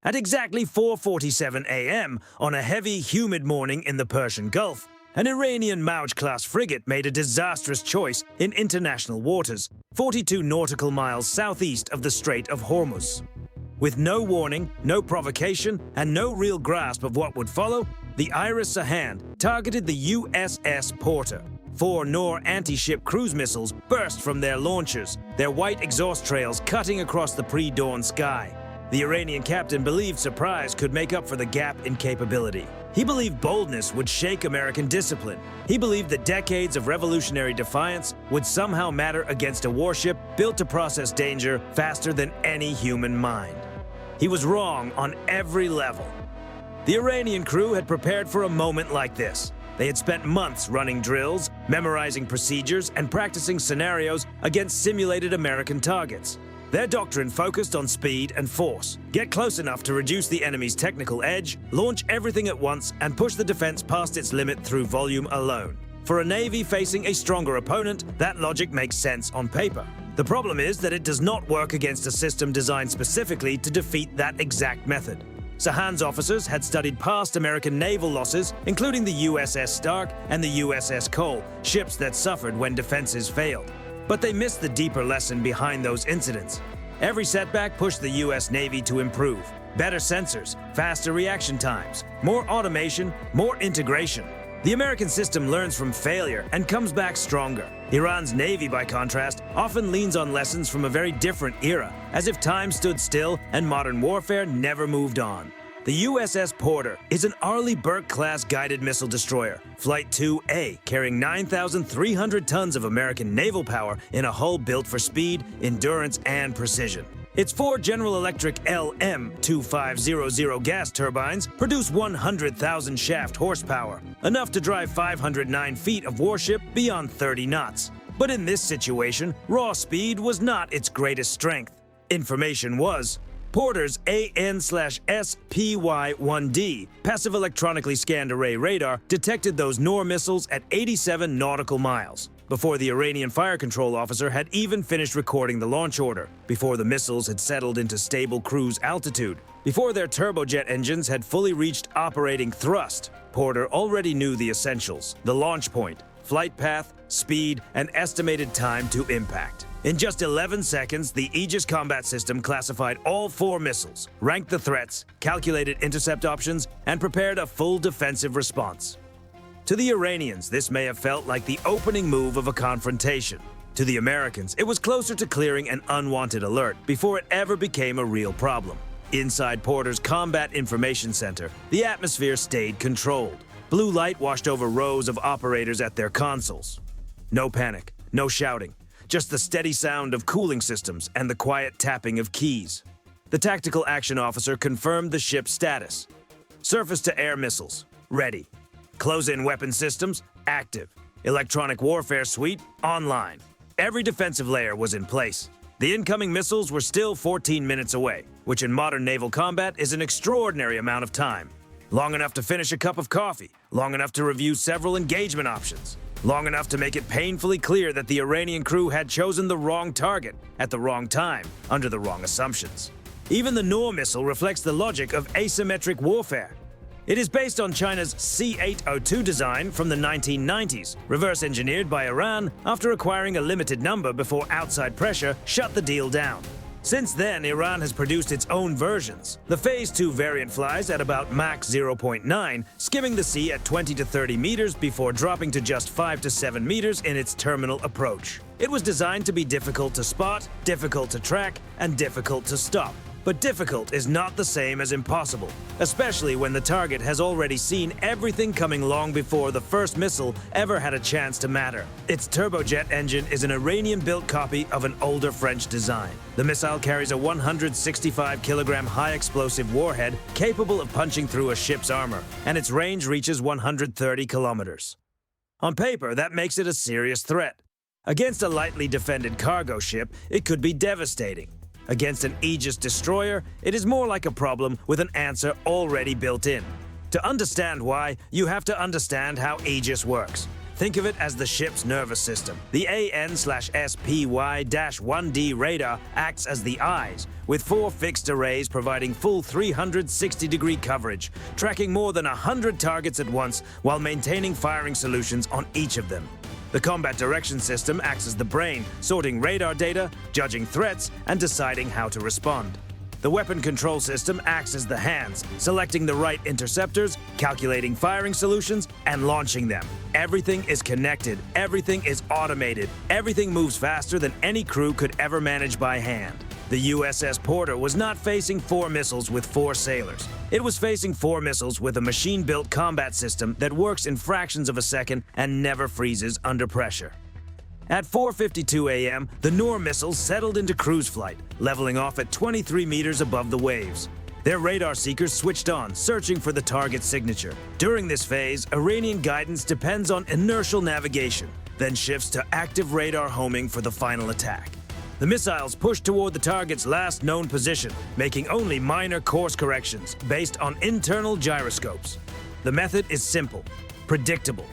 At exactly 4:47 a.m. on a heavy, humid morning in the Persian Gulf, an Iranian Mauj-class frigate made a disastrous choice in international waters, 42 nautical miles southeast of the Strait of Hormuz. With no warning, no provocation, and no real grasp of what would follow, the Iris Sahand targeted the USS Porter. 4 Nor anti-ship cruise missiles burst from their launchers, their white exhaust trails cutting across the pre-dawn sky. The Iranian captain believed surprise could make up for the gap in capability. He believed boldness would shake American discipline. He believed that decades of revolutionary defiance would somehow matter against a warship built to process danger faster than any human mind. He was wrong on every level. The Iranian crew had prepared for a moment like this. They had spent months running drills, memorizing procedures, and practicing scenarios against simulated American targets. Their doctrine focused on speed and force. Get close enough to reduce the enemy's technical edge, launch everything at once, and push the defense past its limit through volume alone. For a navy facing a stronger opponent, that logic makes sense on paper. The problem is that it does not work against a system designed specifically to defeat that exact method. Sahan's officers had studied past American naval losses, including the USS Stark and the USS Cole, ships that suffered when defenses failed. But they missed the deeper lesson behind those incidents. Every setback pushed the U.S. Navy to improve. Better sensors, faster reaction times, more automation, more integration. The American system learns from failure and comes back stronger. Iran's Navy, by contrast, often leans on lessons from a very different era, as if time stood still and modern warfare never moved on. The USS Porter is an Arleigh Burke-class guided missile destroyer, Flight 2A, carrying 9,300 tons of American naval power in a hull built for speed, endurance, and precision. Its 4 General Electric LM2500 gas turbines produce 100,000 shaft horsepower, enough to drive 509 feet of warship beyond 30 knots. But in this situation, raw speed was not its greatest strength. Information was. Porter's AN/SPY-1D passive electronically scanned array radar detected those Nor missiles at 87 nautical miles, before the Iranian fire control officer had even finished recording the launch order, before the missiles had settled into stable cruise altitude, before their turbojet engines had fully reached operating thrust. Porter already knew the essentials: the launch point, flight path, speed, and estimated time to impact. In just 11 seconds, the Aegis combat system classified all 4 missiles, ranked the threats, calculated intercept options, and prepared a full defensive response. To the Iranians, this may have felt like the opening move of a confrontation. To the Americans, it was closer to clearing an unwanted alert before it ever became a real problem. Inside Porter's Combat Information Center, the atmosphere stayed controlled. Blue light washed over rows of operators at their consoles. No panic, no shouting. Just the steady sound of cooling systems and the quiet tapping of keys. The tactical action officer confirmed the ship's status. Surface-to-air missiles, ready. Close-in weapon systems, active. Electronic warfare suite, online. Every defensive layer was in place. The incoming missiles were still 14 minutes away, which in modern naval combat is an extraordinary amount of time. Long enough to finish a cup of coffee, long enough to review several engagement options. Long enough to make it painfully clear that the Iranian crew had chosen the wrong target at the wrong time, under the wrong assumptions. Even the Nor missile reflects the logic of asymmetric warfare. It is based on China's C-802 design from the 1990s, reverse-engineered by Iran after acquiring a limited number before outside pressure shut the deal down. Since then, Iran has produced its own versions. The Phase 2 variant flies at about Mach 0.9, skimming the sea at 20 to 30 meters before dropping to just 5 to 7 meters in its terminal approach. It was designed to be difficult to spot, difficult to track, and difficult to stop. But difficult is not the same as impossible, especially when the target has already seen everything coming long before the first missile ever had a chance to matter. Its turbojet engine is an Iranian-built copy of an older French design. The missile carries a 165-kilogram high-explosive warhead capable of punching through a ship's armor, and its range reaches 130 kilometers. On paper, that makes it a serious threat. Against a lightly defended cargo ship, it could be devastating. Against an Aegis destroyer, it is more like a problem with an answer already built in. To understand why, you have to understand how Aegis works. Think of it as the ship's nervous system. The AN/SPY-1D radar acts as the eyes, with 4 fixed arrays providing full 360-degree coverage, tracking more than 100 targets at once while maintaining firing solutions on each of them. The combat direction system acts as the brain, sorting radar data, judging threats, and deciding how to respond. The weapon control system acts as the hands, selecting the right interceptors, calculating firing solutions, and launching them. Everything is connected, everything is automated, everything moves faster than any crew could ever manage by hand. The USS Porter was not facing 4 missiles with 4 sailors. It was facing 4 missiles with a machine-built combat system that works in fractions of a second and never freezes under pressure. At 4:52 a.m., the Noor missiles settled into cruise flight, leveling off at 23 meters above the waves. Their radar seekers switched on, searching for the target signature. During this phase, Iranian guidance depends on inertial navigation, then shifts to active radar homing for the final attack. The missiles pushed toward the target's last known position, making only minor course corrections based on internal gyroscopes. The method is simple, predictable,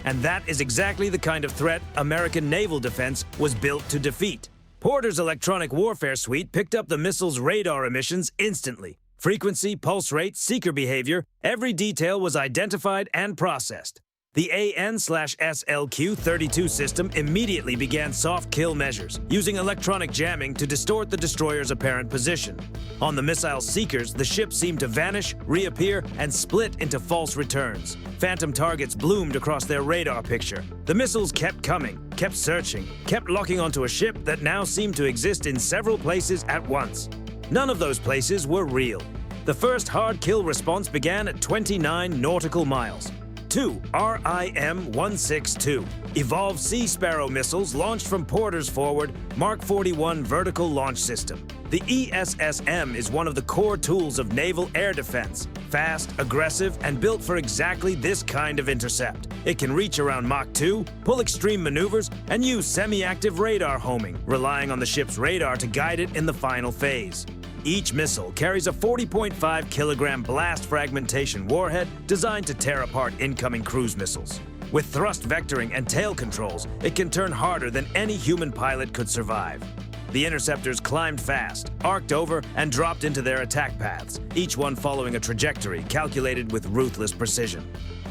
and that is exactly the kind of threat American naval defense was built to defeat. Porter's electronic warfare suite picked up the missile's radar emissions instantly. Frequency, pulse rate, seeker behavior, every detail was identified and processed. The AN/SLQ-32 system immediately began soft kill measures, using electronic jamming to distort the destroyer's apparent position. On the missile seekers, the ship seemed to vanish, reappear, and split into false returns. Phantom targets bloomed across their radar picture. The missiles kept coming, kept searching, kept locking onto a ship that now seemed to exist in several places at once. None of those places were real. The first hard kill response began at 29 nautical miles. 2 RIM-162 Evolved Sea Sparrow missiles launched from Porter's forward Mark 41 vertical launch system. The ESSM is one of the core tools of naval air defense. Fast, aggressive, and built for exactly this kind of intercept. It can reach around Mach 2, pull extreme maneuvers, and use semi-active radar homing, relying on the ship's radar to guide it in the final phase. Each missile carries a 40.5 kilogram blast fragmentation warhead designed to tear apart incoming cruise missiles. With thrust vectoring and tail controls, it can turn harder than any human pilot could survive. The interceptors climbed fast, arced over, and dropped into their attack paths, each one following a trajectory calculated with ruthless precision.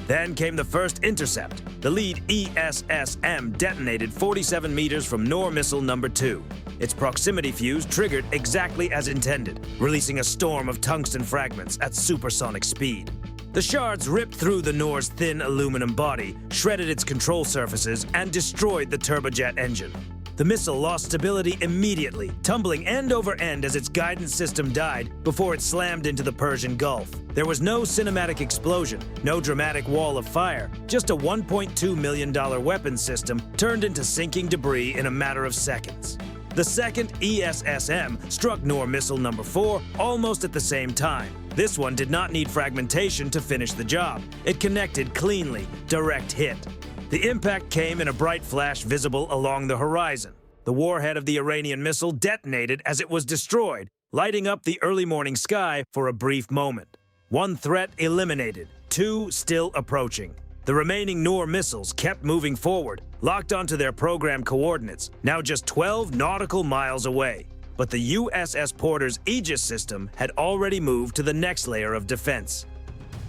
Then came the first intercept. The lead ESSM detonated 47 meters from Noor missile number 2. Its proximity fuse triggered exactly as intended, releasing a storm of tungsten fragments at supersonic speed. The shards ripped through the Noor's thin aluminum body, shredded its control surfaces, and destroyed the turbojet engine. The missile lost stability immediately, tumbling end over end as its guidance system died before it slammed into the Persian Gulf. There was no cinematic explosion, no dramatic wall of fire, just a $1.2 million weapons system turned into sinking debris in a matter of seconds. The second ESSM struck Noor missile number 4 almost at the same time. This one did not need fragmentation to finish the job. It connected cleanly, direct hit. The impact came in a bright flash visible along the horizon. The warhead of the Iranian missile detonated as it was destroyed, lighting up the early morning sky for a brief moment. 1 threat eliminated, 2 still approaching. The remaining Noor missiles kept moving forward, locked onto their program coordinates, now just 12 nautical miles away. But the USS Porter's Aegis system had already moved to the next layer of defense.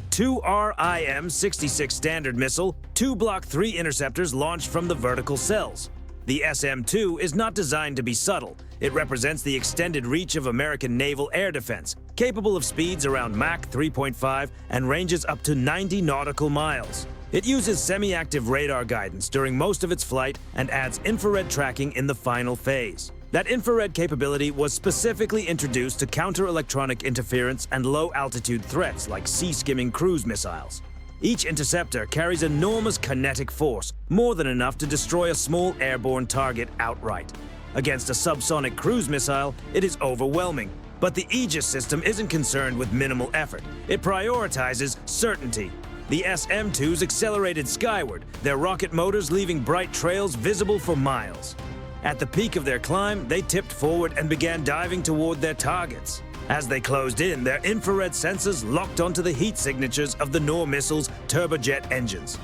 2 RIM-66 Standard missile, 2 Block 3 interceptors launched from the vertical cells. The SM-2 is not designed to be subtle. It represents the extended reach of American naval air defense, capable of speeds around Mach 3.5 and ranges up to 90 nautical miles. It uses semi-active radar guidance during most of its flight and adds infrared tracking in the final phase. That infrared capability was specifically introduced to counter electronic interference and low-altitude threats like sea-skimming cruise missiles. Each interceptor carries enormous kinetic force, more than enough to destroy a small airborne target outright. Against a subsonic cruise missile, it is overwhelming. But the Aegis system isn't concerned with minimal effort. It prioritizes certainty. The SM-2s accelerated skyward, their rocket motors leaving bright trails visible for miles. At the peak of their climb, they tipped forward and began diving toward their targets. As they closed in, their infrared sensors locked onto the heat signatures of the Noor missile's turbojet engines.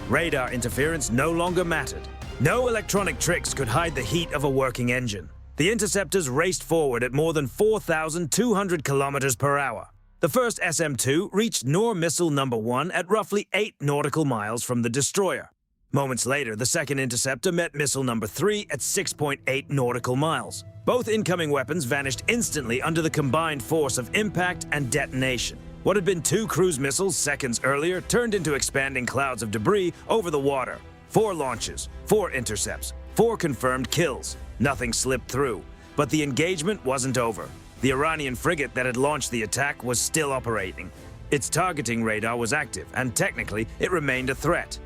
Radar interference no longer mattered. No electronic tricks could hide the heat of a working engine. The interceptors raced forward at more than 4,200 kilometers per hour. The first SM-2 reached Noor Missile Number 1 at roughly 8 nautical miles from the destroyer. Moments later, the second interceptor met Missile Number 3 at 6.8 nautical miles. Both incoming weapons vanished instantly under the combined force of impact and detonation. What had been 2 cruise missiles seconds earlier turned into expanding clouds of debris over the water. 4 launches, 4 intercepts, 4 confirmed kills. Nothing slipped through. But the engagement wasn't over. The Iranian frigate that had launched the attack was still operating. Its targeting radar was active, and technically, it remained a threat.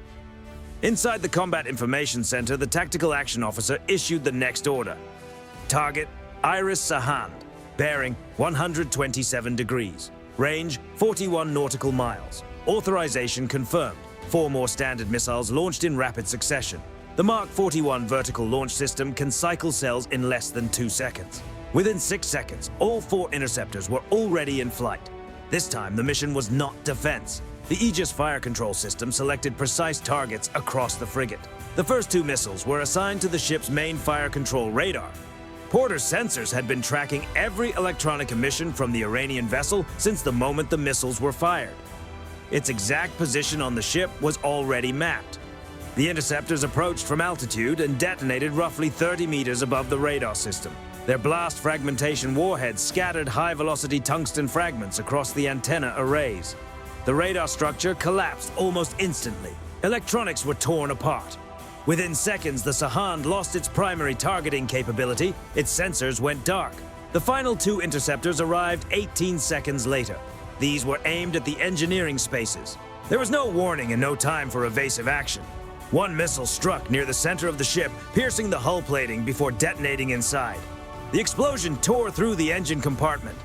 Inside the Combat Information Center, the Tactical Action Officer issued the next order. Target, Iris Sahand, bearing 127 degrees. Range, 41 nautical miles. Authorization confirmed. 4 more Standard missiles launched in rapid succession. The Mark 41 vertical launch system can cycle cells in less than 2 seconds. Within 6 seconds, all 4 interceptors were already in flight. This time, the mission was not defense. The Aegis fire control system selected precise targets across the frigate. The first 2 missiles were assigned to the ship's main fire control radar. Porter's sensors had been tracking every electronic emission from the Iranian vessel since the moment the missiles were fired. Its exact position on the ship was already mapped. The interceptors approached from altitude and detonated roughly 30 meters above the radar system. Their blast fragmentation warheads scattered high-velocity tungsten fragments across the antenna arrays. The radar structure collapsed almost instantly. Electronics were torn apart. Within seconds, the Sahand lost its primary targeting capability. Its sensors went dark. The final 2 interceptors arrived 18 seconds later. These were aimed at the engineering spaces. There was no warning and no time for evasive action. One missile struck near the center of the ship, piercing the hull plating before detonating inside. The explosion tore through the engine compartment.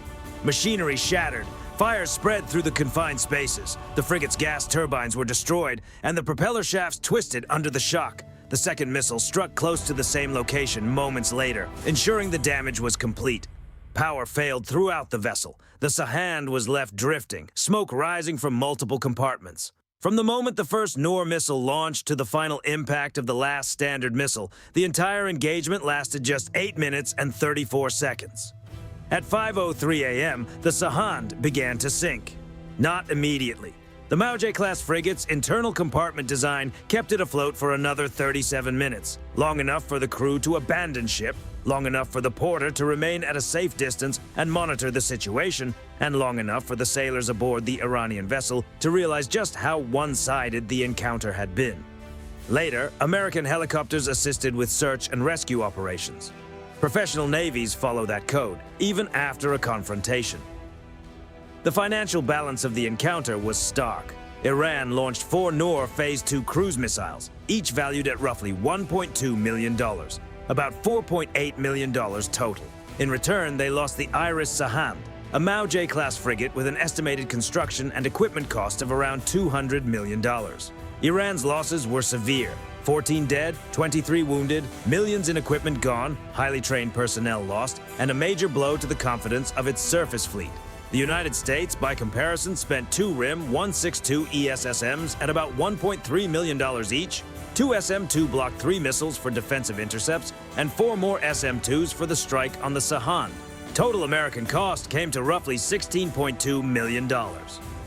Machinery shattered. Fires spread through the confined spaces. The frigate's gas turbines were destroyed, and the propeller shafts twisted under the shock. The second missile struck close to the same location moments later, ensuring the damage was complete. Power failed throughout the vessel. The Sahand was left drifting, smoke rising from multiple compartments. From the moment the first Noor missile launched to the final impact of the last Standard missile, the entire engagement lasted just 8 minutes and 34 seconds. At 5:03 a.m., the Sahand began to sink. Not immediately. The Mauje-class frigate's internal compartment design kept it afloat for another 37 minutes, long enough for the crew to abandon ship, long enough for the porter to remain at a safe distance and monitor the situation, and long enough for the sailors aboard the Iranian vessel to realize just how one-sided the encounter had been. Later, American helicopters assisted with search and rescue operations. Professional navies follow that code, even after a confrontation. The financial balance of the encounter was stark. Iran launched 4 Noor Phase 2 cruise missiles, each valued at roughly $1.2 million, about $4.8 million total. In return, they lost the Iris Sahand, a Mauje-class frigate with an estimated construction and equipment cost of around $200 million. Iran's losses were severe. 14 dead, 23 wounded, millions in equipment gone, highly trained personnel lost, and a major blow to the confidence of its surface fleet. The United States, by comparison, spent 2 RIM 162 ESSMs at about $1.3 million each, 2 SM-2 Block 3 missiles for defensive intercepts, and 4 more SM-2s for the strike on the Sahand. Total American cost came to roughly $16.2 million.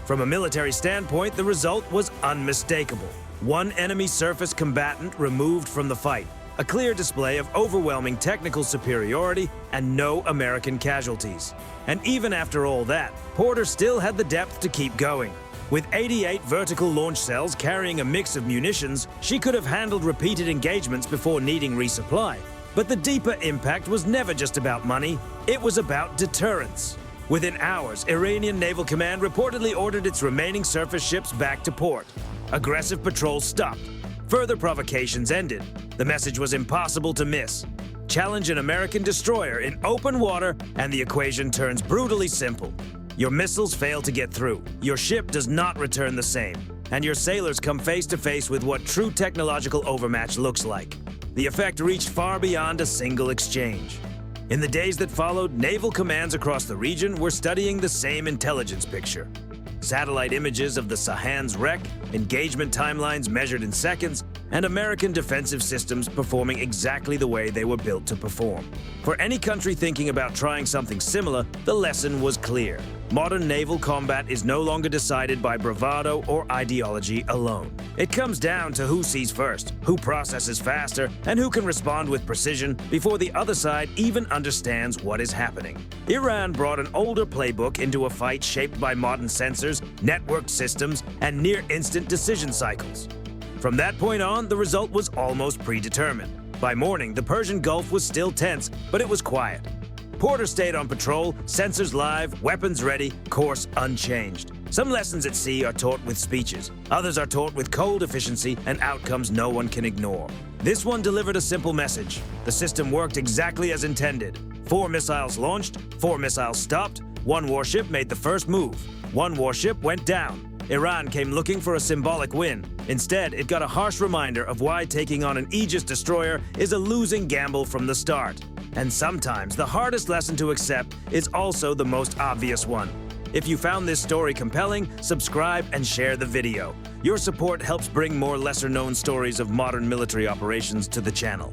From a military standpoint, the result was unmistakable. 1 enemy surface combatant removed from the fight, a clear display of overwhelming technical superiority and no American casualties. And even after all that, Porter still had the depth to keep going. With 88 vertical launch cells carrying a mix of munitions, she could have handled repeated engagements before needing resupply. But the deeper impact was never just about money, it was about deterrence. Within hours, Iranian Naval Command reportedly ordered its remaining surface ships back to port. Aggressive patrols stopped. Further provocations ended. The message was impossible to miss. Challenge an American destroyer in open water, and the equation turns brutally simple. Your missiles fail to get through, your ship does not return the same, and your sailors come face to face with what true technological overmatch looks like. The effect reached far beyond a single exchange. In the days that followed, naval commands across the region were studying the same intelligence picture. satellite images of the Sahans wreck, engagement timelines measured in seconds, and American defensive systems performing exactly the way they were built to perform. For any country thinking about trying something similar, the lesson was clear. Modern naval combat is no longer decided by bravado or ideology alone. It comes down to who sees first, who processes faster, and who can respond with precision before the other side even understands what is happening. Iran brought an older playbook into a fight shaped by modern sensors, networked systems, and near-instant decision cycles. From that point on, the result was almost predetermined. By morning, the Persian Gulf was still tense, but it was quiet. Porter stayed on patrol, sensors live, weapons ready, course unchanged. Some lessons at sea are taught with speeches. Others are taught with cold efficiency and outcomes no one can ignore. This one delivered a simple message. The system worked exactly as intended. 4 missiles launched, 4 missiles stopped, 1 warship made the first move, 1 warship went down. Iran came looking for a symbolic win. Instead, it got a harsh reminder of why taking on an Aegis destroyer is a losing gamble from the start. And sometimes the hardest lesson to accept is also the most obvious one. If you found this story compelling, subscribe and share the video. Your support helps bring more lesser-known stories of modern military operations to the channel.